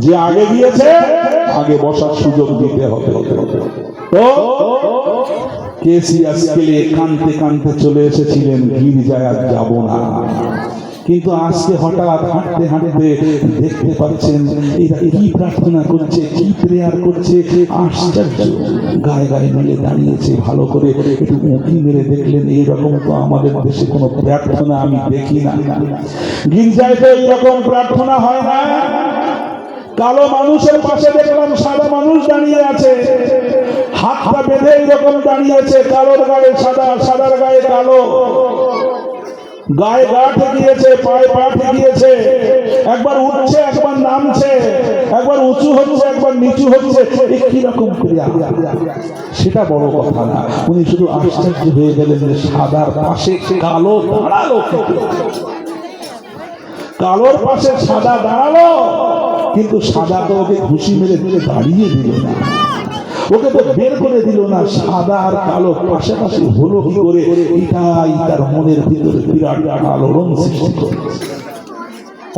যে আগে গিয়েছে আগে বসার সুযোগ দিতে হবে। তো কেসিয়াস কেলে কানতে কানতে চলে এসেছিলেন গির্জায় আর যাব না, কিন্তু আজকে হঠাৎ হাঁটতে হাঁটতে দেখতে পাচ্ছেন এরা কি প্রার্থনা করছে, কি প্রেয়ার করছে। আশ্চর্য, গায়ে গায়ে মিলে দাঁড়িয়েছে। ভালো করে একটু উঁকি মেরে দেখলেন, এইরকম তো আমাদের দেশে কোনো প্রার্থনা আমি দেখি না। গির্জায় তো এইরকম প্রার্থনা হয় না। কালো মানুষের পাশে দেখলাম সাদা মানুষ দাঁড়িয়ে আছে, হাতটা বেঁধে এইরকম দাঁড়িয়েছে। কালোর গায়ে সাদা, সাদার গায়ে কালো, গায়ে গা ঠেকিয়েছে, পায়ে পা ঠেকিয়েছে, একবার উঠছে একবার নামছে, একবার উঁচু হচ্ছে একবার নিচু হচ্ছে। কি রকম ক্রিয়া, সেটা বড় কথা না। উনি শুধু আশ্চর্য হয়ে গেলেন যে সাদার পাশে কালো দাঁড়ালো, কালোর পাশে সাদা দাঁড়ালো, কিন্তু সাদা তো ওকে ঘুষি মেরে দিলে দাঁড়িয়ে দিল না, ওকে তো বের করে দিল না। সাদা আর কালো পাশাপাশি হলো কি করে? এটাই তার মনের ভিতরে বিরাট আলোড়ন সৃষ্টি করে।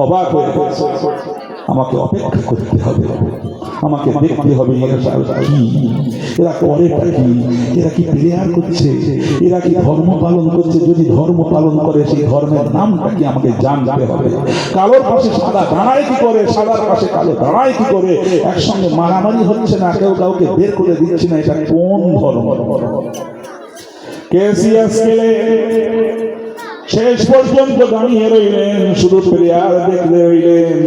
অবাক হয়ে গেছে। আমাকে অপেক্ষা করতে হবে, আমাকে দেখতে হবে কি এরা করেটা কি, এরা কি প্রেয়ার করছে, এরা কি ধর্ম পালন করছে। যদি ধর্ম পালন করে সেই ধর্মের নামটা কি আমাকে জানতে হবে। কালোর পাশে সাদা দাঁড়ায় কি করে, সাদার পাশে কালো দাঁড়ায় কি করে? একসঙ্গে মারামারি হচ্ছে না, কেউ কাউকে বের করে দিচ্ছে না। এটা কোন ধর্ম? কেসিয়াস কেলে শেষ পর্যন্ত দাঁড়িয়ে রইলেন, শুধু প্রেয়ার দেখতে রইলেন।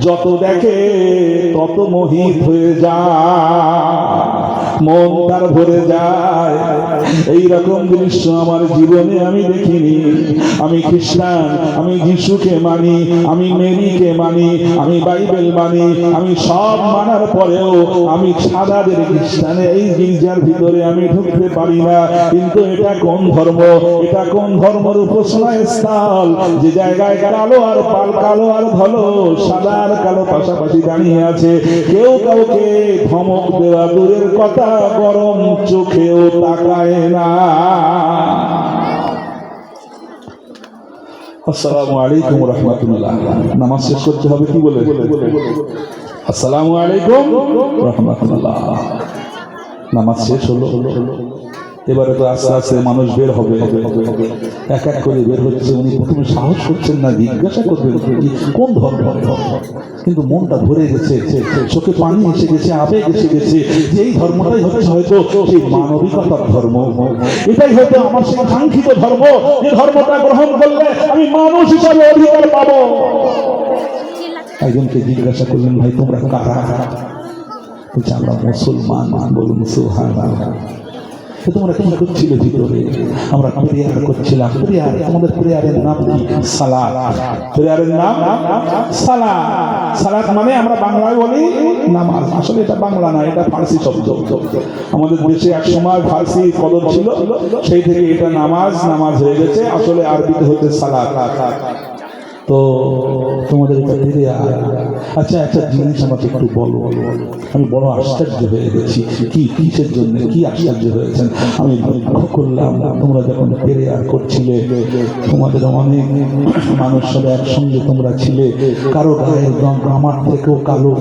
যত দেখে তত মোহিত হয়ে যায়, মন তার ভরে যায়। এইরকম দৃশ্য আমার জীবনে আমি দেখিনি। আমি খ্রিস্টান, আমি যিশুকে মানি, আমি মেরিকে মানি, আমি বাইবেল মানি, আমি সব মানার পরেও আমি সাদাদের খ্রিস্টানে এই গির্জার ভিতরে আমি ঢুকতে পারি না। কিন্তু এটা কোন ধর্ম? এটা কোন ধর্মের উপাসনার স্থল? যে জায়গায় কালো আর পাল, কালো আর ধলো, সাদা আর কালো পাশাপাশি দাঁড়িয়ে আছে। কেউ কাউকে ধমক দেওয়া দূরের কথা, গরম চোখেও তাকায় না। আসসালামু আলাইকুম রাহমাতুল্লাহ। নামাজ শেষ করতে হবে, কি বলে? আসসালামু আলাইকুম রাহমাতুল্লাহ। নামাজ শেষ হলো। এবারে তো আস্তে আস্তে মানুষ বের হবে, এক এক করে বের হচ্ছে। উনি প্রথমে সাহস করছেন না, জিজ্ঞাসা করবেন কোন ধর্ম, কিন্তু মনটা ভরে গেছে, চোখে পানি এসে গেছে, আবেগ এসে গেছে। যে এই ধর্মটাই হচ্ছে হয়তো সেই মানবিকতার ধর্ম, এটাই হয়তো আমার সেই কাঙ্ক্ষিত ধর্ম, যে ধর্মটা গ্রহণ করলে আমি মানুষ হিসাবে অধিকার পাবো। একজনকে জিজ্ঞাসা করলেন, ভাই তোমরা কারা? বলছে আমরা মুসলমান। বলুন সুবহানাল্লাহ। তোমরা কি করছিলে ভিতরে? আমরা প্রেয়ার করছিলাম। প্রেয়ার, তোমাদের প্রেয়ারের নাম কি? সালাত। প্রেয়ারের নাম সালাত। সালাত মানে আমরা বাংলায় বলি নামাজ, আসলে এটা বাংলা না, এটা ফার্সি শব্দ। আমাদের দেশে এক সময় ফার্সি কদর ছিল, সেই থেকে এটা নামাজ নামাজ হয়ে গেছে। আসলে আরবিতে হচ্ছে সালাত। তো তোমাদের এটা প্রেয়ার। আচ্ছা, একটা জিনিস আমাকে একটু বলো। আমি বড় আশ্চর্য হয়ে গেছি। কি কিসের জন্য, কি আশ্চর্য হয়েছেন? আমি লক্ষ্য করলাম তোমরা যখন প্রেয়ার করছিলে, তোমাদের অনেক মানুষ সব একসঙ্গে তোমরা ছিলে। কারো গায়ের রং আমার থেকেও কালো,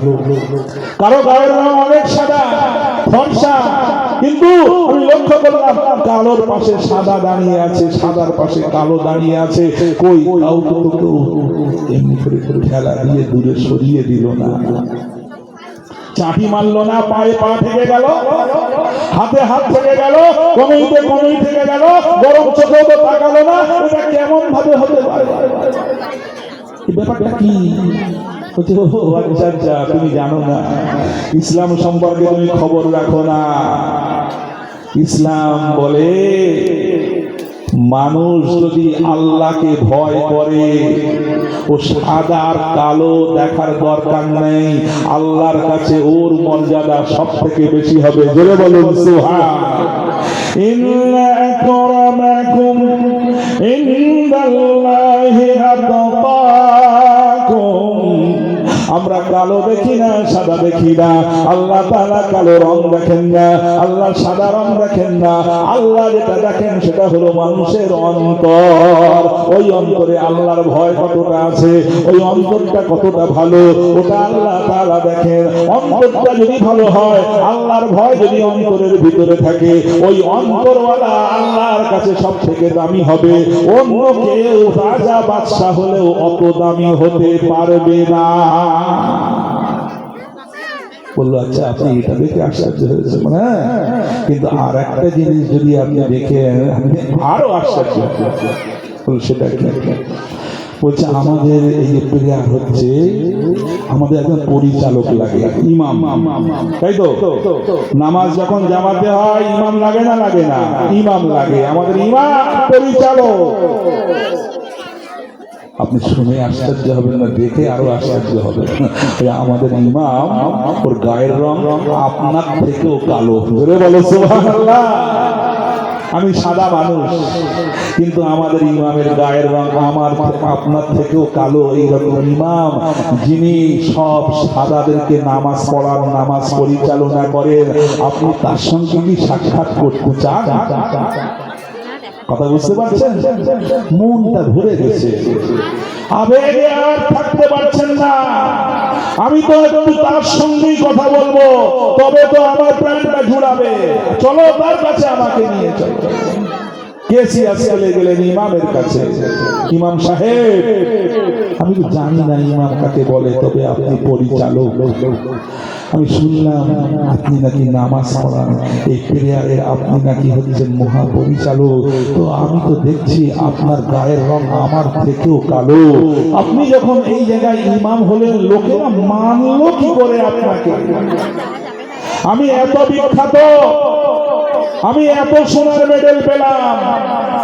কারো গায়ের রং অনেক সাদা ফর্সা, কিন্তু আমি লক্ষ্য করলাম কালোর পাশে সাদা দাঁড়িয়ে আছে, সাদার পাশে কালো দাঁড়িয়ে আছে। কই কাউকে তো কেউ এমনি করে ঠেলা দিয়ে দূরে সরিয়ে দিল না, চাপি মারলো না, পায়ে পা থেকে গেল, হাতে হাত থেকে গেল, কনুইতে কনুই থেকে গেল, গরম চোখেও তো তাকালো না। এটা কেমন ভাবে হতে পারে? ব্যাপারটা কি? তুমি জানো না, ইসলাম সম্পর্কে তুমি খবর রাখো না। ইসলাম বলে মানুষ যদি আল্লাহকে ভয় করে, ও সাদা আর কালো দেখার দরকার নেই। আল্লাহর কাছে ওর মর্যাদা সব থেকে বেশি হবে। জোরে বলুন সুবহানাল্লাহ। ইন্না আকরামাকুম ইনদাল্লাহি আতকাকুম। আমরা কালো দেখি না, সাদা দেখি না। আল্লাহ তাআলা কালো রং দেখেন না, আল্লাহ সাদা রং দেখেন না। আল্লাহ যেটা দেখেন সেটা হলো মানুষের অন্তর। ওই অন্তরে আল্লাহর ভয় কতটা আছে, ওই অন্তরটা কতটা ভালো, ওটা আল্লাহ তাআলা দেখেন। অন্তরটা যদি ভালো হয়, আল্লাহর ভয় যদি অন্তরের ভিতরে থাকে, ওই অন্তরওয়ালা আল্লাহর কাছে সব থেকে দামি হবে। অন্য কেউ রাজা বাদশাহ হলেও অত দামি হতে পারবে না। বললো আচ্ছা, আপনি এটা দেখে আশ্চর্য হয়েছে, হ্যাঁ, কিন্তু আর একটা জিনিস যদি আপনি দেখেন আরো আশ্চর্য। সেটা কি? বলছে আমাদের এই যে প্রেয়ার হচ্ছে, আমাদের একজন পরিচালক লাগে, ইমাম, তাই তো? নামাজ যখন জামাতে হয় ইমাম লাগে না, লাগে না? ইমাম লাগে। আমাদের ইমাম পরিচালক। আপনি শুনে আশ্চর্য হবেন না, দেখে আরো আশ্চর্য হবে। আমাদের ইমাম, ওর গায়ের রং আপনার থেকেও কালো। ধরে বলো সুবহানাল্লাহ। আমি সাদা মানুষ, কিন্তু আমাদের ইমামের গায়ের রং আমার আপনার থেকেও কালো। এইরকম ইমাম, যিনি সব সাদাদেরকে নামাজ পড়ান, নামাজ পরিচালনা করেন, আপনি তার সঙ্গে কি সাক্ষাৎ করতে চান? কথা বুঝতে পারছেন? মনটা ভরে গেছে, আবেগে আর থাকতে পারছেন না। আমি তো একটু তার সঙ্গেই কথা বলবো, তবে তো আমার প্রাণটা জুড়াবে। চলো তার কাছে, আমাকে নিয়ে চলো। কেসিয়াস চলে গেলেন ইমামের কাছে। ইমাম সাহেব, আমি তো জানি না ইমাম কাকে বলে, তবে আপনি পরিচালক। আমি শুনলাম আপনি নাকি নামাজ পড়ান, এই প্রেয়ারের আপনি নাকি হচ্ছেন মহাপরিচালক। তো আমি তো দেখছি আপনার গায়ের রং আমার থেকেও কালো। আপনি যখন এই জায়গায় ইমাম হলেন, লোকেরা মানলো কি করে আপনাকে? আমি এত বিখ্যাত, আমি এত সোনার মেডেল পেলাম,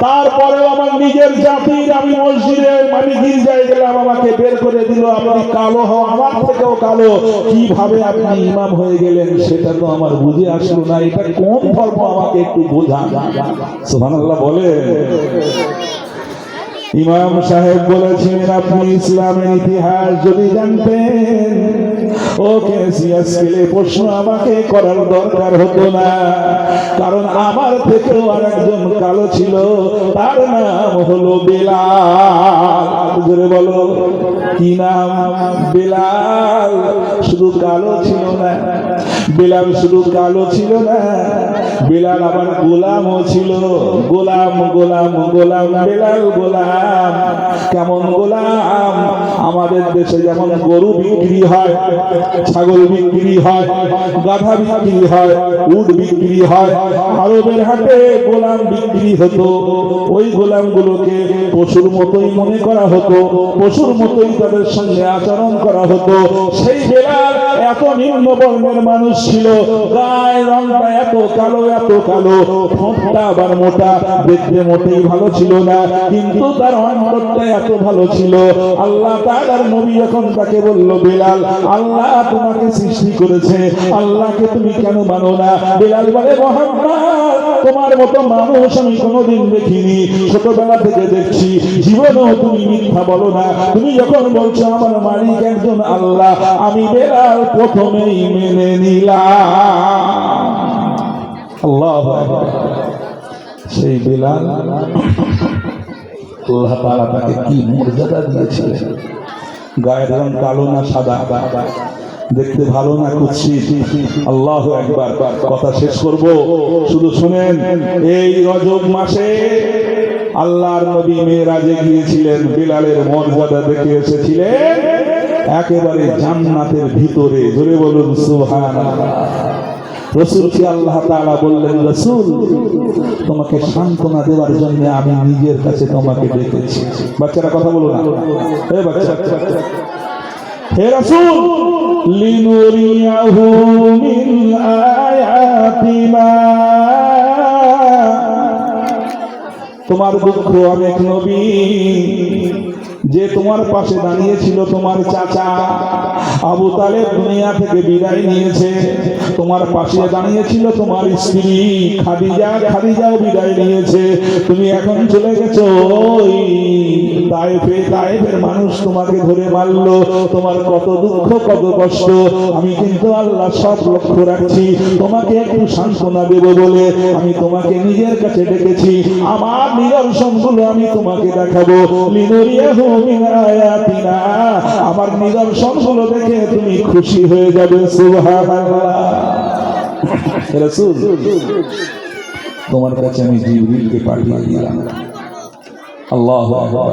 তারপরেও আমার নিজের জাতির, আমি মসজিদে মানে গির্জায় গেলাম, আমাকে বের করে দিল, আপনি কালো হও, আমার থেকেও কালো। কিভাবে আপনি ইমাম হয়ে গেলেন সেটা তো আমার বুঝে আসলো না। এটা কোন ধর্ম, আমাকে একটু বোঝান। সুবহানাল্লাহ বলে। ইমাম সাহেব বলেছেন, আপনি ইসলামের ইতিহাস যদি জানতেন, ওকে সিয়াসকেলে প্রশ্ন আমাকে করার দরকার হতো না। কারণ আমার থেকেও আরেকজন কালো ছিল, তার নাম হলো বেলাল। জোরে বলো, কি নাম? বেলাল। শুধু কালো ছিল না, বেলাল শুধু কালো ছিল না, বেলাল আবার গোলামও ছিল। গোলাম গোলাম গোলাম, বেলাল গোলাম। কেমন গোলাম? আমাদের দেশে যেমন গরু বিক্রি হয়, ছাগল বিক্রি হয়, গাধা বিক্রি হয়, উট বিক্রি হয়, আরবের হাটে গোলাম বিক্রি হতো। ওই গোলামগুলোকে পশুর মতোই মনে করা হতো, পশুর মতোই তাদের সঙ্গে আচরণ করা হতো। সেই বেলাল এত নিম্ন বর্ণের মানুষ ছিল, গায়ের রংটা এত কালো, এত কালো, ঠোঁটটা আবার মোটা, দেখতে মোটেই ভালো ছিল না, কিন্তু তার অন্তরটা এত ভালো ছিল। আল্লাহ তাআলার নবী যখন তাকে বলল, বেলাল, আল্লাহ তোমাকে সৃষ্টি করেছে, আল্লাহকে তুমি কেন মানো না? বেলাল বলে, মুহাম্মদ, তোমার মতো মানুষ আমি কোনোদিন দেখিনি, ছোটবেলা থেকে দেখছি, জীবনেও তুমি মিথ্যা বলো না। তুমি যখন বলছো আমার মালিক একজন আল্লাহ, আমি বেলাল প্রথমেই মেনে নিলাম। আল্লাহু আকবার। সেই বেলাল, আল্লাহ তাআলা তাকে কি মর্যাদা দিয়েছিলেন। গায়ের রং কালো না সাদা, দেখতে ভালো না কুৎসিত। আল্লাহু আকবার। কথা শেষ করব, শুধু শুনেন। এই রজব মাসে আল্লাহর নবী মেরাজে গিয়েছিলেন, বেলালের মর্যাদা দেখে এসেছিলেন একেবারে জান্নাতের ভিতরে। জোরে বলুন সুবহানাল্লাহ। রাসূলকে আল্লাহ তাআলা বললেন, রাসূল, তোমাকে সান্ত্বনা দেওয়ার জন্য আমি নিজের কাছে তোমাকে ডেকেছি। বাচ্চারা কথা বলো না, হে বাচ্চা। হে রাসূল, লিনুরিয়াহু মিন আয়াতিনা, তোমার দুঃখ অনেক নবী যে তোমার পাশে দাঁড়িয়েছিল তোমার চাচা আবু তালেব দুনিয়া থেকে বিদায় নিয়েছে, তোমার পাশে দাঁড়িয়েছিল তোমার স্ত্রী খাদিজা, খাদিজাও বিদায় নিয়েছে, তুমি এখন চলে গেছো ওই তায়েফে, তায়েফের মানুষ তোমাকে ধরে মারলো, তোমার কত দুঃখ কত কষ্ট আমি কিন্তু আল্লাহ সব লক্ষ্য রাখছি, তোমাকে একটু সান্ত্বনা দেব বলে আমি তোমাকে নিজের কাছে ডেকেছি, আমার নিদর্শনগুলো আমি তোমাকে দেখাবো, লিনুরিয়াহু মিন আয়াতিনা, আমার নিদর্শনগুলো দেখে তুমি খুশি হয়ে যাবে। সুবহানাল্লাহ। রাসূল তোমার কাছে আমি জিবরিলকে পাঠিয়ে দিলাম। আল্লাহু আকবার।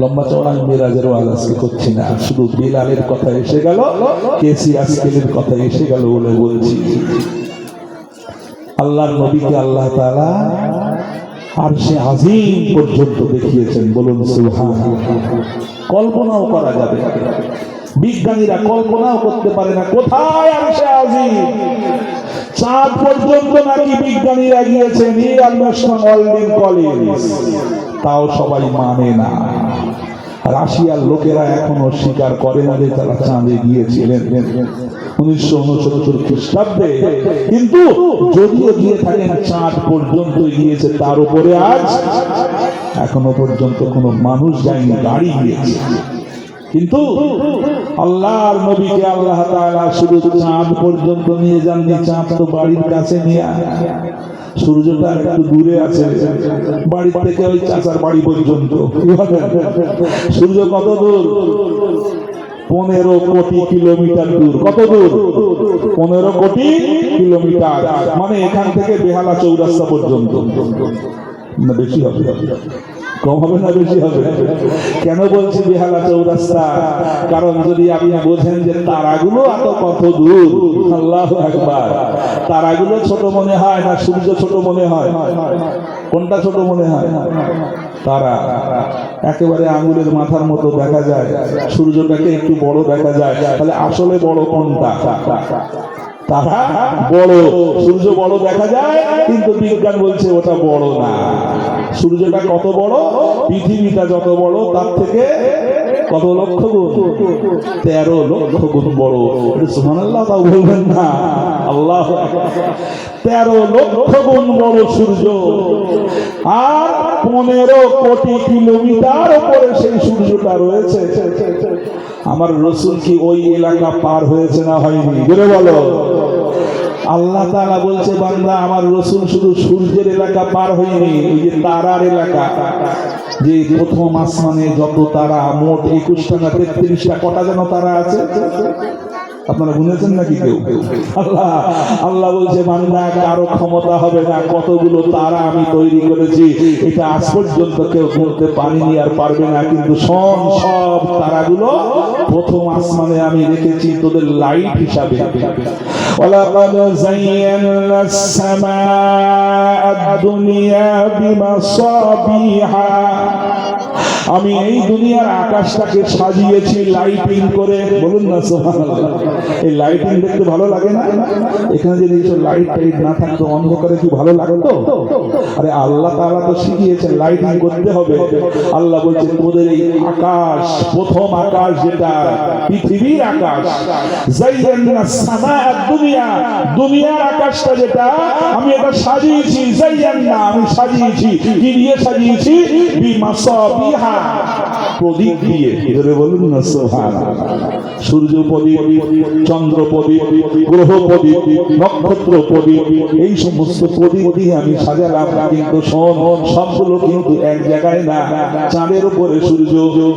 লম্বা চওড়া মিরাজের ওয়াজ আজকে করছি না, শুধু বিলালের কথা এসে গেল, কেসি আজকেলের কথা এসে গেল বলে বলছি। আল্লাহর নবীকে আল্লাহ তাআলা আরশে আজিম পর্যন্ত দেখিয়েছেন, বলুন সুবহানাল্লাহ। কল্পনাও করা যাবে না, বিজ্ঞানীরা কল্পনাও করতে পারে না কোথায় আরশে আজিম। চাঁদ পর্যন্ত নাকি বিজ্ঞানীরা গিয়েছে, নীল আর্মস্ট্রং ওয়ার্ল্ড কলেজ, তাও সবাই মানে না। রাশিয়ার লোকেরা এখনো স্বীকার করে না যে তারা চাঁদে গিয়েছিলেন 1969 খ্রিস্টাব্দে, কিন্তু যদিও গিয়ে থাকেন চাঁদ পর্যন্ত গিয়েছে, তার উপরে আজ এখনো পর্যন্ত কোনো মানুষ যায়নি, গাড়ি গিয়েছে। কিন্তু আল্লাহর নবীকে আল্লাহ তাআলা শুধু চাঁদ পর্যন্ত নিয়ে যাননি, চাঁদ তো বাড়ির কাছে নিয়ে, সূর্যটা একটু দূরে আছে বাড়ির থেকে, ওই চাচার বাড়ি পর্যন্ত। সূর্য কত দূর? 15 কোটি কিলোমিটার দূর। কত দূর? 15 কোটি কিলোমিটার, মানে এখান থেকে বেহালা চৌরাস্তা পর্যন্ত। না বেশি হবে? কম হবে না বেশি হবে? কেন বলছি বেহালা চৌরাস্তা? কারণ যদি আপনি বোঝেন যে তারাগুলো এত কত দূর, আল্লাহু আকবার, তারাগুলো ছোট মনে হয় না সূর্য ছোট মনে হয়? কোনটা ছোট মনে হয়? তারা একেবারে আঙুলের মাথার মতো দেখা যায়, সূর্যটাকে একটু বড় দেখা যায়, তাহলে আসলে বড় কোনটা? তারা বড়, সূর্য বড় দেখা যায়, কিন্তু বিজ্ঞান বলছে ওটা বড় না। সূর্যটা কত বড়? পৃথিবীটা যত বড় তার থেকে কত লক্ষ গুণ? 13 লক্ষ গুণ বড়। সুবহানাল্লাহ, তাও বলবেন না? আল্লাহু আকবার। 13 লক্ষ গুণ বড় সূর্য, আর 15 কোটি কিলোমিটার উপরে সেই সূর্যটা রয়েছে। আমার রাসূল কি ওই এলাকা পার হয়েছে না হয়নি? বলে বলো। আল্লাহ তাআলা বলছে, বান্দা আমার রাসূল শুধু সূর্যের এলাকা পার হয়নি, ওই যে তারার এলাকা, যে প্রথম আসমানে যত তারা, মোট 21টা না 33টা, কটা যেন তারা আছে, আপনারা বুঝেছেন নাকি কেউ? আল্লাহ বলছে, বান্দা কারো ক্ষমতা হবে না, কতগুলো তারা আমি তৈরি করেছি, এটা আজ পর্যন্ত কেউ বলতে পারিনি আর পারবে না, কিন্তু সব তারাগুলো প্রথম আসমানে আমি রেখেছি তোদের লাইট হিসাবে। ওয়ালাকাদ যায়্যানাস সামাআদ দুনিয়া বিমাসাবিহা, আমি এই দুনিয়ার আকাশটাকে সাজিয়েছি লাইটিং করে। বলুন না সুবহানাল্লাহ। এই লাইটিং দেখতে ভালো লাগে না? এখানে যদি লাইট টাইট না থাকতো, অন্ধকারে কি ভালো লাগতো? আরে আল্লাহ তাআলা তো শিখিয়েছেন লাইটিং করতে হবে। আল্লাহ বলছে, তোদের এই আকাশ, প্রথম আকাশ যেটা পৃথিবীর আকাশ, যায়্যানাস সামাআদ দুনিয়া, দুনিয়ার আকাশটা যেটা আমি এটা সাজিয়েছি, যায়্যানা আমি সাজিয়েছি, কি দিয়ে সাজিয়েছি? বিমাসাবিহা, প্রদীপ দিয়ে। এবারে বলুন না সুবহানাল্লাহ। সূর্য প্রদীপ, চন্দ্র প্রদীপ, গ্রহ প্রদীপ, নক্ষত্র প্রদীপ, এই সমস্ত প্রদীপ দিয়ে আমি সাজালাম। কিন্তু শোন, সবগুলো কিন্তু এক জায়গায় না। চাঁদের উপরে সূর্য,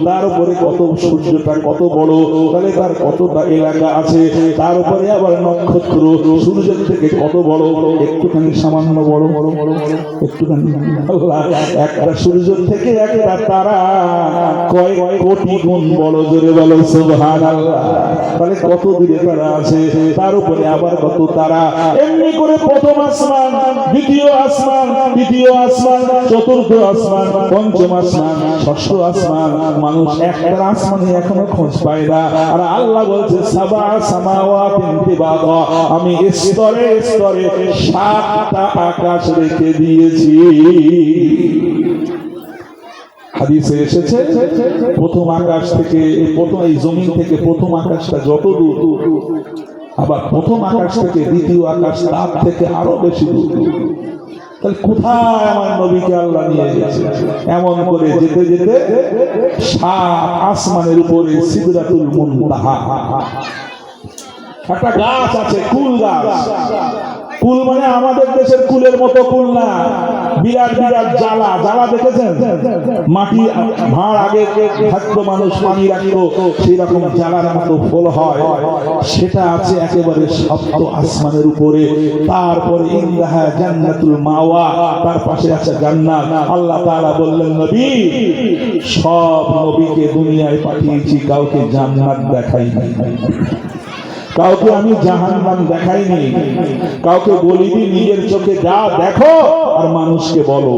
তার উপরে কত, সূর্যটা কত বড়, তাহলে তার কতটা এলাকা আছে, তার উপরে আবার নক্ষত্র সূর্যের থেকে কত বড়, একটুখানি সামান্য বড়, একটুখানি। আল্লাহ, একটা সূর্যের থেকে একটা তারা কয় কোটি গুণ বড়। জোরে বলো সুবহানাল্লাহ। তাহলে কত দূরে তারা আছে, তার উপরে আবার কত তারা। এমনি করে প্রথম আসমান, দ্বিতীয় আসমান, তৃতীয় আসমান, চতুর্থ আসমান, পঞ্চম আসমান, ষষ্ঠ আসমান, মানুষ একটা আসমানে এখনো খোঁজ পায় না। আর আল্লাহ বলছে, সাবা সামাওয়াতিন তিবাগা, আমি স্তরে স্তরে 7টা আকাশ রেখে দিয়েছি। হাদিসে এসেছে প্রথম আকাশ থেকে প্রথম এই জমিন থেকে প্রথম আকাশটা যত দূর, আবার প্রথম আকাশ থেকে দ্বিতীয় আকাশ তার থেকে আরো বেশি দূর। তাহলে কোথায় আমার নবীকে আল্লাহ নিয়ে গেছে? এমন করে যেতে যেতে সাত আসমানের উপরে সিদরাতুল মুনতাহা একটা গাছ আছে, কুল গাছ। কুল মানে আমাদের দেশের কুলের মতো কুল না, বিরাট বিরাট জ্বালা। জ্বালা দেখেছেন? মাটি ভাঁড় আগে থাকতো, মানুষ পানি রাখতো, সেই রকম জ্বালার মতো ফল হয়, সেটা আছে একেবারে সপ্ত আসমানের উপরে। তারপরে ইন্দাহা জান্নাতুল মাওয়া, তার পাশে আছে জান্নাত। আল্লাহ তাআলা বললেন, নবী, সব নবীকে দুনিয়ায় পাঠিয়েছি, কাউকে জান্নাত দেখাইনি, কাউকে আমি জাহান্নাম দেখাইনি, কাউকে বলিনি নিজের চোখে যা দেখো আর মানুষকে বলো।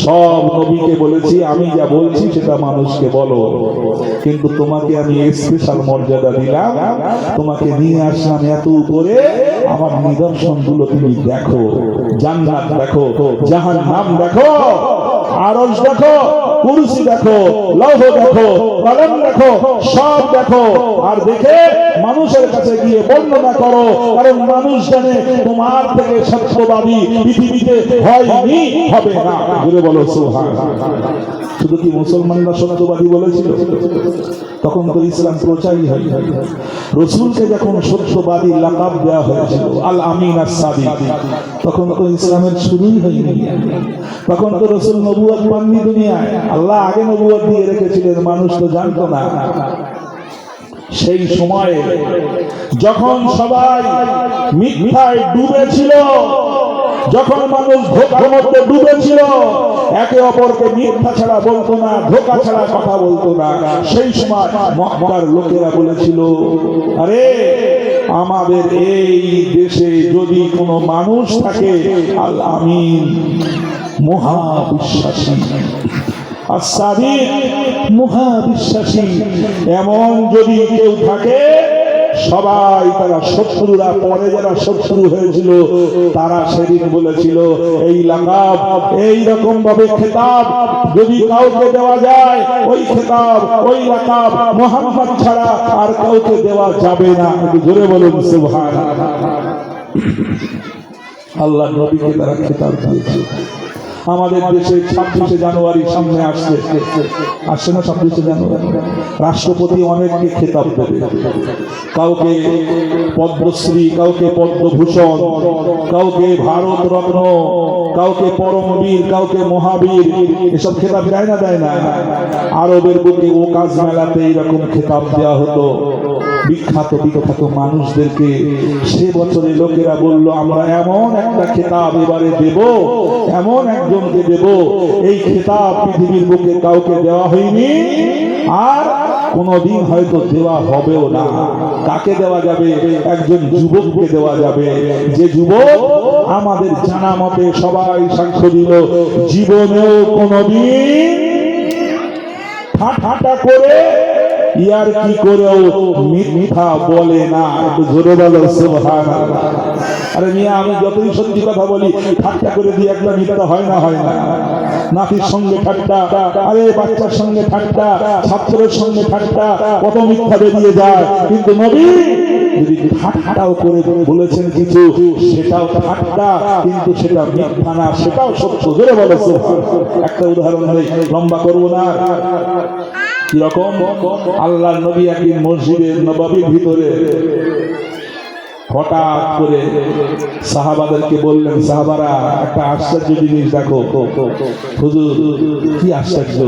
সব নবীকে বলেছি আমি যা বলছি সেটা মানুষকে বলো, কিন্তু তোমাকে আমি স্পেশাল মর্যাদা দিলাম, তোমাকে নিয়ে আসলাম এত উপরে, আমার নিদর্শনগুলো তুমি দেখো। জান্নাত দেখো, জাহান্নাম দেখো, আরশ দেখো, কুরসি দেখো, লৌহ দেখো, কলম দেখো, সব দেখো। আর দেখে মানুষের কাছে গিয়ে বর্ণনা করো, কারণ মানুষ জানে তোমার থেকে সত্যবাদী পৃথিবীতে হয়নি, হবে না। ঘুরে বলো সুবহানাল্লাহ। শুধু কি মুসলমানরা সত্যবাদী বলেছিল? তখন তো ইসলাম প্রচারই হয়। রাসূলকে যখন সত্যবাদী লাকাব দেওয়া হয়েছিল, আল আমিন আস-সাদিক, তখন তো ইসলামের শুরুই হয়নি। তখন তো রাসূল নবুয়ত পাননি দুনিয়ায়। আল্লাহ আগে নবুয়ত দিয়ে রেখেছিলেন, মানুষ তো জানতো না। সেই সময়ে যখন সবাই মিথ্যায় ডুবেছিল, যখন মানুষ ধোঁকার মধ্যে ডুবেছিল, একে অপরকে মিথ্যা ছাড়া বলতো না, ধোঁকা ছাড়া কথা বলতো না, সেই সময় মক্কার লোকেরা বলেছিল, আরে আমাদের এই দেশে যদি কোনো মানুষ থাকে, আল আমিন মহাবিশ্বাসী, আস-সাদিক মহাবিশ্বাসী, এমন যদি কেউ থাকে, সবাই তারা শত্রুরা, পরে যারা শত্রু হয়েছিল তারা সেদিন বলেছিল, এই লাকাব, এই রকম ভাবে খেতাব যদি কাউকে দেওয়া যায়, ওই খেতাব, ওই লাকাব মুহাম্মদ ছাড়া আর কাউকে দেওয়া যাবে না। জোরে বলুন সুবহানাল্লাহ। আল্লাহ নবীকে তারা খেতাব দিয়েছে। আমাদের দেশে 26শে জানুয়ারি সামনে আসছে না? 26শে জানুয়ারি রাষ্ট্রপতি অনেককে খেতাব দেবে, কাউকে পদ্মশ্রী, কাউকে পদ্মভূষণ, কাউকে ভারত রত্ন, কাউকে পরমবীর, কাউকে মহাবীর, এসব খেতাব দেয় না? দেয় না? আরবের বুকে ওকাজ মেলাতে এইরকম খেতাব দেওয়া হতো বিখ্যাত বিখ্যাত মানুষদেরকে। সে বছরে লোকেরা বলল, আমরা এমন একটা খেতাব এবারে দেব, এমন একজনকে দেব, এই খেতাব পৃথিবীর বুকে কাউকে দেওয়া হয়নি, আর কোনদিন হয়তো দেওয়া হবেও না। কাকে দেওয়া যাবে? একজন যুবককে দেওয়া যাবে, যে যুবক আমাদের জানা মতে সবাই সাক্ষ্য দিল, জীবনেও কোনদিন ঠাট্টা করে ইয়ার কি করেও মিথ্যা বলে না। একটু জোরে বলো সুবহানাল্লাহ। আরে মিয়া, আমি যতই সত্যি কথা বলি, ঠাট্টা করে দিয়ে একটা মিথ্যা হয় না? হয় না? নাতির সঙ্গে ঠাট্টা, আরে বাচ্চার সঙ্গে ঠাট্টা, ছাত্রের সঙ্গে ঠাট্টা, কত মিথ্যা বেরিয়ে যায়। কিন্তু নবী যদি ঠাট্টাও করে বলেছেন কিছু, সেটাও ঠাট্টা, কিন্তু সেটা মিথ্যা না, সেটাও সত্য। জোরে বলো সুবহানাল্লাহ। একটা উদাহরণ দেই, লম্বা করবো না। কিরকম? আল্লাহর নবী একদিন মসজিদে নববীর ভিতরে হঠাৎ করে সাহাবাদেরকে বললেন, সাহাবারা একটা আশ্চর্য জিনিস দেখো। হুজুর, কি আশ্চর্য?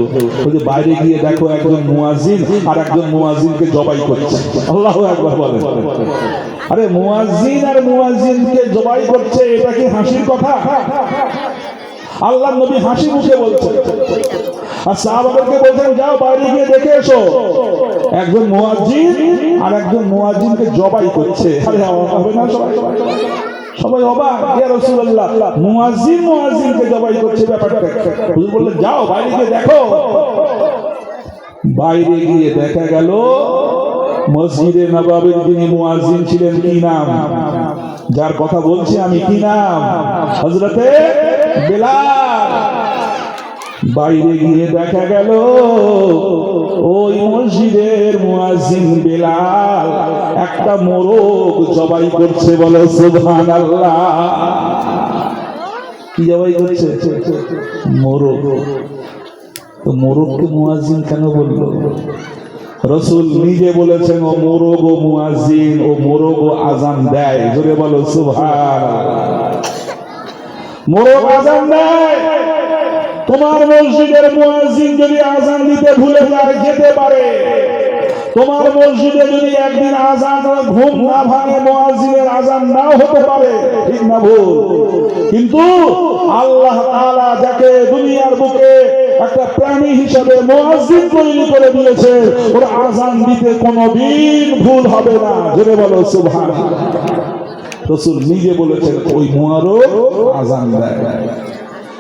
হুজুর, বাইরে গিয়ে দেখো একজন মুয়াজ্জিন আর একজন মুয়াজ্জিনকে জবাই করছে। আল্লাহু আকবার বলেন। আরে মুয়াজ্জিন আর মুয়াজ্জিনকে জবাই করছে, এটা কি হাসির কথা? আল্লাহর নবী হাসি মুখে বলছেন, আর সাহাবাদেরকে বলছেন, যাও বাইরে গিয়ে দেখে এসো, একজন মুয়াজ্জিন আর একজন মুয়াজ্জিনকে জবাই করছে। আরে অবাক হবে না সবাই? অবাক, ইয়া রাসূলুল্লাহ, মুয়াজ্জিন মুয়াজ্জিনকে জবাই করছে, ব্যাপারটা? হুজুর বললেন, যাও বাইরে গিয়ে দেখো। বাইরে গিয়ে দেখা গেল মসজিদে নববীর যিনি মুয়াজ্জিন ছিলেন, কি নাম? যার কথা বলছি আমি, কি নাম? হযরতে বেলাল। বাইরে গিয়ে দেখা গেল ওই মসজিদের মুয়াজ্জিন বেলাল একটা মোরগ জবাই করছে। বলো সুবহানাল্লাহ। কি জবাই করছে? মোরগ। তো মোরগকে মুয়াজ্জিন কেন বললো? রাসূল নিজে বলেছেন ও মোরগ ও মুয়াজ্জিন, ও মোরগ ও আযান দেয়। জোরে বলো সুবহানাল্লাহ। মোরগ আযান দেয়। তোমার মসজিদের মুয়াজ্জিন যদি আযান দিতে ভুলে যায় যেতে পারে। তোমার মসজিদে যদি একদিন আযান ঘুম না ভাঙে মুয়াজ্জিনের আযান নাও হতে পারে, ঠিক না ভুল? কিন্তু আল্লাহ তাআলা যাকে দুনিয়ার বুকে একটা প্রাণী হিসেবে মুয়াজ্জিন তৈরি করে দিয়েছে, ওর আযান দিতে কোনোদিন ভুল হবে না। জোরে বলো সুবহানাল্লাহ। রাসূল নিজে বলেছেন ওই মোরগ আযান দেয়।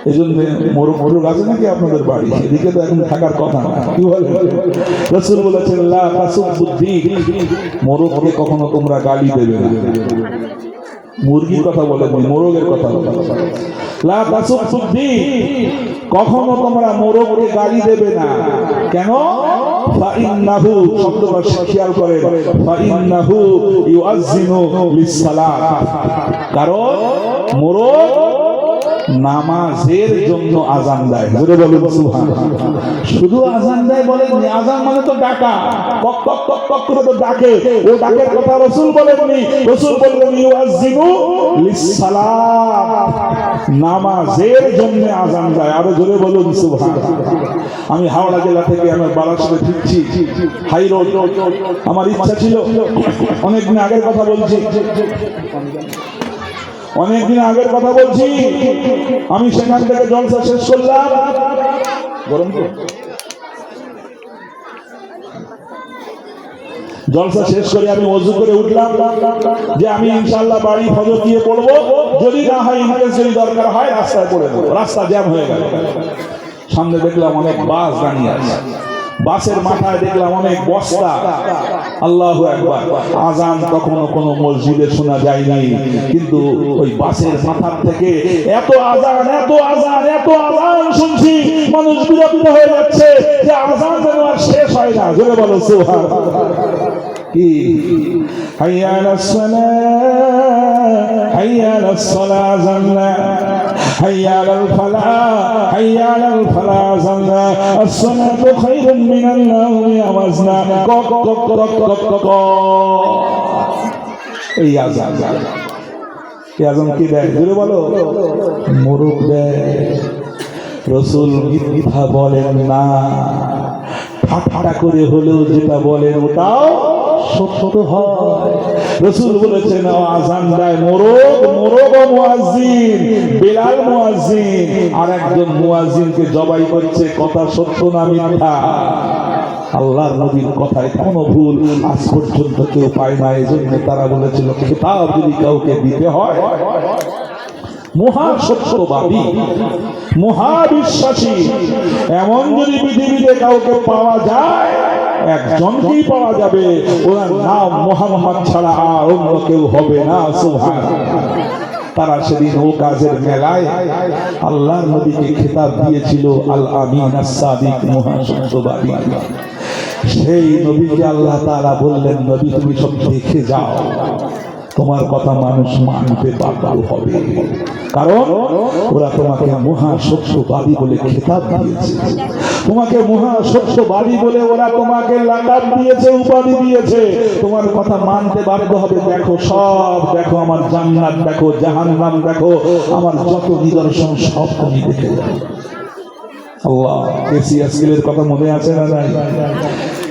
এই জন্য মোরগ আছে নাকি আপনাদের বাড়ি? এদিকে তো এখন থাকার কথা না। কি বলে? রাসূল বলেছেন লা তাসুবুদ্দিন, মোরগকে কখনো তোমরা গালি দেবে না। মুরগির কথা বলেননি, মোরগের কথা বলেন। লা তাসুবুদ্দিন, কখনো তোমরা মোরগকে গালি দেবে না। কেন? ফাইন্নাহু, শব্দটা খেয়াল করে, ফাইন্নাহু ইউআযজিনু লিস-সালাত, কারণ মোরগ নামাজের জন্য আযান দেয়। জোরে বলুন সুবহানাল্লাহ। শুধু আযান দেয় বলেননি, আযান মানে তো ডাকা, কক কক কক কক করে তো ডাকে। ও ডাকের কথা রাসূল বলেননি। রাসূল বললেন ইউআযজিনু লিস-সালাত, নামাজের জন্য আযান দেয়। আরো জোরে বলুন সুবহানাল্লাহ। আমি হাওড়া জেলা থেকে আমার বারাসাতে ফিরছি, হাই রোড। আমার ইচ্ছা ছিল, অনেকদিন আগের কথা বলছি, অনেকদিন আগের কথা বলছি, আমি সেখান থেকে জলসা শেষ করলাম। গরম তো, জলসা শেষ করে আমি ওযু করে উঠলাম যে আমি ইনশাআল্লাহ বাড়ি ফজর দিয়ে পড়বো, যদি না হয় ইমার্জেন্সি দরকার হয় রাস্তায় পড়ে দেবো। রাস্তা জ্যাম হয়ে গেল। সামনে দেখলাম অনেক বাস দাঁড়িয়ে আছে, বাসের মাথায় দেখলাম অনেক বস্তা। আল্লাহু আকবার। আযান কখনো কোনো মসজিদে শোনা যায়নি, কিন্তু ওই বাসের মাথার থেকে এত আযান, এত আযান, এত আযান শুনছি, মানুষ বিরক্ত হয়ে যাচ্ছে যে আযান যেন আর শেষ হয় না। জোরে বলো সুবহানাল্লাহ। কি হাইয়া আলাস সালাহ, হাইয়া আলাস সালাহ জান্নাহ, হাইয়া আলাল ফালাহ, হাইয়া আলাল ফালাহ জান্নাহ, আস-সালাতু খায়রুম মিনান নাওমি, আওয়াজনা কক কক কক কক কক। এই আযান, এই আযান কি দেয়? জোরে বলো। মোরগ দেয়। রাসূল মিথ্যা বলেন না, ঠাট্টা করে হলেও যেটা বলেন ওটাও সত্য হয়। রাসূল বলেছেন আযান দেয় মোরগ, মোরগ ও মুয়াজ্জিন, বেলাল মুয়াজ্জিন আর একজন মুয়াজ্জিনকে জবাই করছে। কথা সত্য না মিথ্যা? আল্লাহর নবীর কথায় কোনো ভুল আজ পর্যন্ত কেউ পায় না। এজন্য তারা বলেছিল খেতাব যদি কাউকে দিতে হয়, মহা সত্যবাদী, মহাবিশ্বাসী, এমন যদি পৃথিবীতে কাউকে পাওয়া যায়, একজনকেই পাওয়া যাবে, ওনার নাম মুহাম্মদ ছাড়া আর অন্য কেউ হবে না। সুবহানাল্লাহ। তারা সেদিন ও কাজের মেলায় আল্লাহর নবীকে খেতাব দিয়েছিল আল আমিন আস-সাদিক, মহাসত্যবাদী। সেই নবীকে আল্লাহ তাআলা বললেন, নবী তুমি সব দেখে যাও, তোমার কথা মানুষ মানতে বাধ্য হবে, কারণ ওরা তোমাকে মহা সত্যবাদী বলে খেতাব দিয়েছে, তোমাকে মহা সত্যবাদী বলে ওরা তোমাকে লাকাব দিয়েছে, উপাধি দিয়েছে, তোমার কথা মানতে বাধ্য হবে। দেখো সব দেখো, আমার জান্নাত দেখো, জাহান্নাম দেখো, আমার যত নিদর্শন সব তুমি দেখে যাও। আল্লাহ কেসিয়া স্কেলের কথা মনে আছে না? নাই?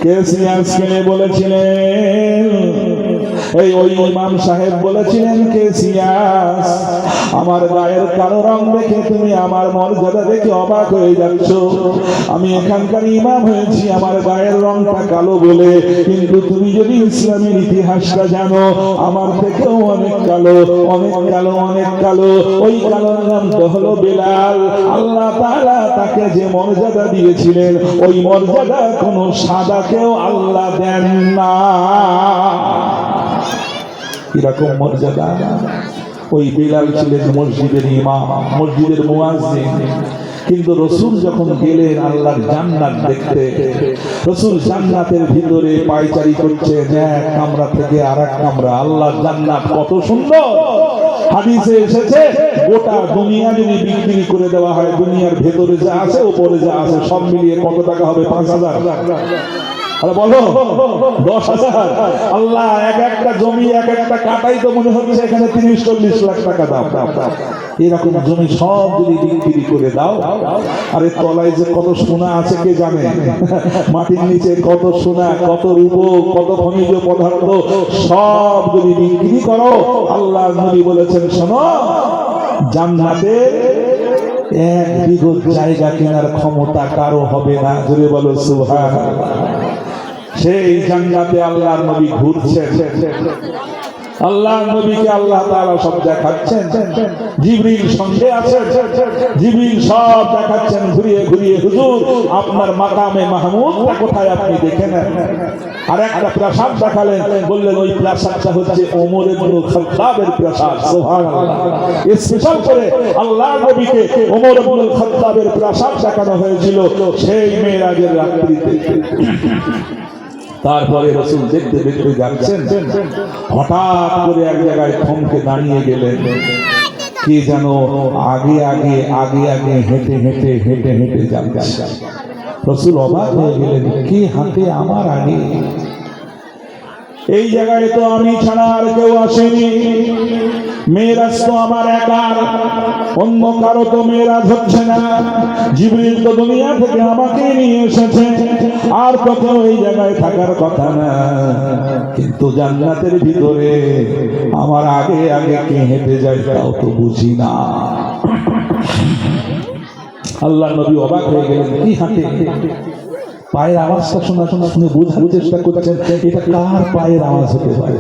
কেসিয়া স্কেলে বলেছিলেন, এই ওই ইমাম সাহেব বলেছিলেন, কেসিয়াস আমার গায়ের কালো রং দেখে তুমি আমার মর্যাদা দেখে অবাক হয়ে যাচ্ছ। আমি এখানকার ইমাম হয়েছি আমার গায়ের রংটা কালো বলে, কিন্তু তুমি যদি ইসলামের ইতিহাসটা জানো, আমার থেকেও অনেক কালো, অনেক কালো, অনেক কালো। ওই কালোর নামটা হলো বেলাল। আল্লাহ তাআলা তাকে যে মর্যাদা দিয়েছিলেন, ওই মর্যাদা কোনো সাদাকেও আল্লাহ দেন না। এরকম মর্যাদা। ওই বেলাল ছিলেন মসজিদের ইমাম, মসজিদের মুয়াজ্জিন। কিন্তু রসুল যখন গেলেন আল্লাহর জান্নাত দেখতে, রসুল জান্নাতের ভিতরে পায়চারি করছে, এক কামরা থেকে আরেক কামরা। আল্লাহর জান্নাত কত সুন্দর! হাদিসে এসেছে গোটা দুনিয়া যদি বিক্রি করে দেওয়া হয়, দুনিয়ার ভেতরে যা আছে উপরে যা আছে সব মিলিয়ে কত টাকা হবে? 5,000। আরে বলো 10,000। আল্লাহ এক একটা জমি এক একটা কাটাই তো মনে হচ্ছে এখানে 30-40 লাখ টাকা দাম। এরকম জমি সব যদি বিক্রি করে দাও, আরে তলায় যে কত সোনা আছে কে জানে, মাটির নিচে কত সোনা, কত রূপ, কত খনিজ পদার্থ সব যদি বিক্রি করো, আল্লাহ নবী বলেছেন শোনো, জান্নাতে 1 বিঘত জায়গা কেনার ক্ষমতা কারো হবে না। জোরে বলো সুবহানাল্লাহ। সেই জান্নাতে আল্লাহর নবী ঘুরছেন, আল্লাহ নবীকে আল্লাহ তাআলা সব দেখাচ্ছেন, জিবরিল সঙ্গে আছেন, জিবরিল সব দেখাচ্ছেন ঘুরিয়ে ঘুরিয়ে, হুজুর আপনার মাকামে মাহমুদটা কোথায় আপনি দেখে নেন। আর একটা প্রাসাদ দেখালেন, বললেন ওই প্রাসাদটা হচ্ছে ওমর ইবনে খাত্তাবের প্রাসাদ। সুবহানাল্লাহ। স্পেশাল করে আল্লাহ নবীকে ওমর ইবনে খাত্তাবের প্রাসাদ দেখানো হয়েছিল সেই মেরাজের রাত্রিতে। তারপরে রসুল দেখতে দেখতে যাচ্ছেন, হঠাৎ করে এক জায়গায় থমকে দাঁড়িয়ে গেলেন। কে যেন আগে আগে আগে আগে হেঁটে হেঁটে হেঁটে হেঁটে যাচ্ছে। রসুল অবাক হয়ে গেলেন, কে হাঁটে আমার আগে? এই জায়গায় তো আমি ছাড়া আর কেউ আসেনি, মেরাজ তো আমার একার, অন্য কারো তো মেরাজ হচ্ছে না। জিবরিল তো দুনিয়া থেকে আমাকে নিয়ে এসেছে, আর তো কেউ এই জায়গায় থাকার কথা না। কিন্তু জান্নাতের ভিতরে আমার আগে আগে কে হেঁটে যায় তাও তো বুঝি না। আল্লাহ নবী অবাক হয়ে গেলেন, কি হাঁটে? পায়ের আওয়াজটা শোনা শোনা শুনে বোঝার চেষ্টা করছেন এটা কার পায়ের আওয়াজ হতে পারে।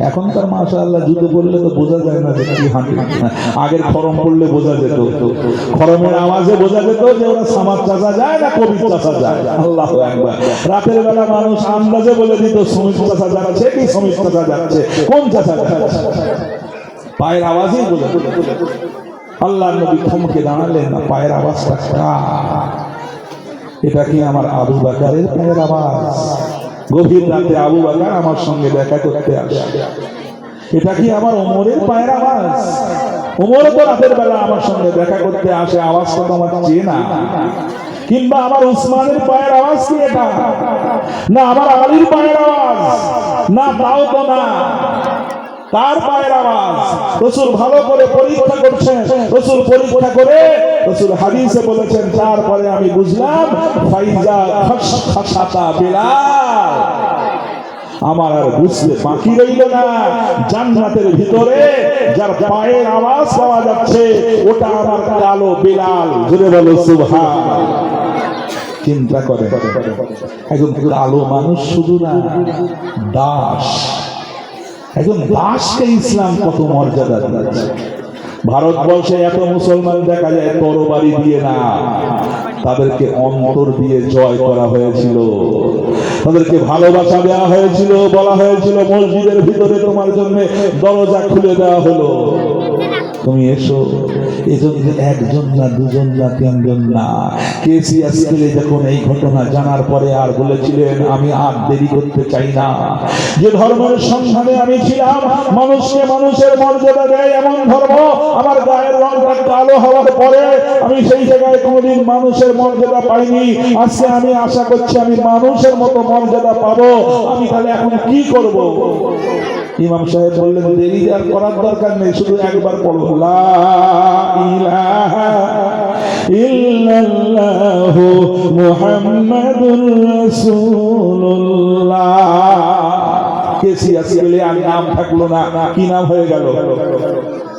এখনকার মাশাআল্লাহ জুতো পরলে তো বোঝা যায় না যে কি হাঁটে। আগের খরম পড়লে বোঝা যেত, খরমের আওয়াজে বোঝা যেত যে ওরা সামাদ চাচা যায় না কবির চাচা যায়। আল্লাহু আকবার। রাতের বেলা মানুষ আন্দাজে বলে দিত সমিত চাচা যাচ্ছে কি সমিত চাচা যাচ্ছে, কোন চাচা যাচ্ছে, পায়ের আওয়াজই বলে। আল্লাহ নবী থমকে দাঁড়ালেন, না পায়ের আওয়াজটা কার? এটা কি আমার আবু বকরের পায়ের আওয়াজ? গভীর রাতে আবু বকর আমার সঙ্গে দেখা করতে আসে। এটা কি আমার ওমরের পায়ের আওয়াজ? ওমর তো রাতের বেলা আমার সঙ্গে দেখা করতে আসে, আওয়াজটা তো আমার চেনা। কিংবা আমার উসমানের পায়ের আওয়াজ কি এটা? না আমার আলীর পায়ের আওয়াজ, না তাও তো না। তার পায়ের আওয়াজ। রাসূল ভালো করে পরীক্ষা করছেন, রাসূল পরীক্ষা করে রাসূল হাদিসে বলেছেন, তারপরে আমি বুঝলাম ফাইজা খাশাতা বিলাল। আমার আর বুঝতে বাকি রইল না, জান্নাতের ভিতরে যার পায়ের আওয়াজ পাওয়া যাচ্ছে ওটা আমার কালো বিলাল। জোরে বলো সুবহানাল্লাহ। চিন্তা করে, একজন কালো মানুষ শুধু না, দাস। একজন দাসকে ইসলাম কত মর্যাদা দিয়েছে। ভারতবর্ষে এত মুসলমান দেখা যায় তরবারি দিয়ে না, তাদেরকে অন্তর দিয়ে জয় করা হয়েছিল, তাদেরকে ভালোবাসা দেওয়া হয়েছিল, বলা হয়েছিল মসজিদের ভিতরে তোমার জন্য দরজা খুলে দেওয়া হলো, তুমি এসো। এজন্য একজন না, দুজন না, তিনজন না। কেসিয়া স্কুলে যখন এই ঘটনা জানার পরে আর বলেছিলেন, আমি আর দেরি করতে চাই না। যে ধর্মের সন্ধানে আমি ছিলাম, মানুষকে মানুষের মর্যাদা দেয় এমন ধর্ম, আমার গায়ের রংটা কালো হওয়ার পরে আমি সেই জায়গায় কোনোদিন মানুষের মর্যাদা পাইনি। আজকে আমি আশা করছি আমি মানুষের মতো মর্যাদা পাবো। আমি তাহলে এখন কি করব? ইমাম সাহেব বললেন, দেরি আর করার দরকার নেই, শুধু একবার পড়ো, লা ইলাহা ইল্লাল্লাহু মুহাম্মাদুর রাসূলুল্লাহ। কেসিয়া স্কুলে আর নাম থাকলো না, কি নাম হয়ে গেল?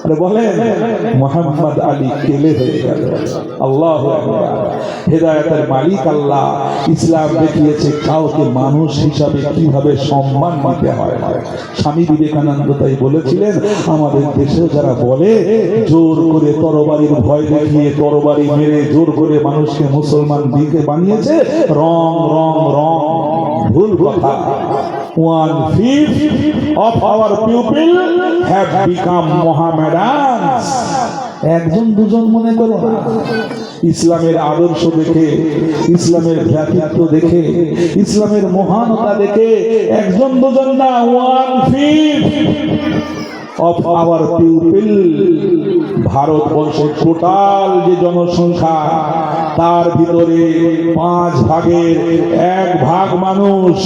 আরে বলেন, মুহাম্মদ আলী কেলে হয়ে গেল। আল্লাহু আকবার। হেদায়েতের মালিক আল্লাহ ইসলাম দেখিয়েছে কাউকে মানুষ হিসাবে কিভাবে সম্মান দিতে হয়। স্বামী বিবেকানন্দ তাই বলেছিলেন, আমাদের দেশেও যারা বলে জোর করে তরবারির ভয় দেখিয়ে তরবারি মেরে জোর করে মানুষকে মুসলমান দিকে বানিয়েছে, রং রং রং, ভুল কথা। 1/5 of our people have become Mohammedans. একজন দুজন মনে করো না, ইসলামের আদর্শ দেখে, ইসলামের ভ্রাতৃত্ব দেখে, ইসলামের মহানতা দেখে একজন দুজন না, 1/5 of our people, ভারতবর্ষের টোটাল যে জনসংখ্যা তার ভিতরে 5 ভাগের 1 ভাগ মানুষ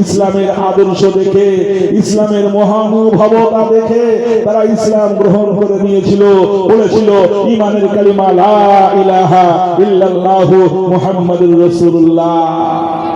ইসলামের আদর্শ দেখে, ইসলামের মহানুভবতা দেখে তারা ইসলাম গ্রহণ করে নিয়েছিল, বলেছিল ঈমানের কালিমা লা ইলাহা ইল্লাল্লাহু মুহাম্মাদুর রাসূলুল্লাহ।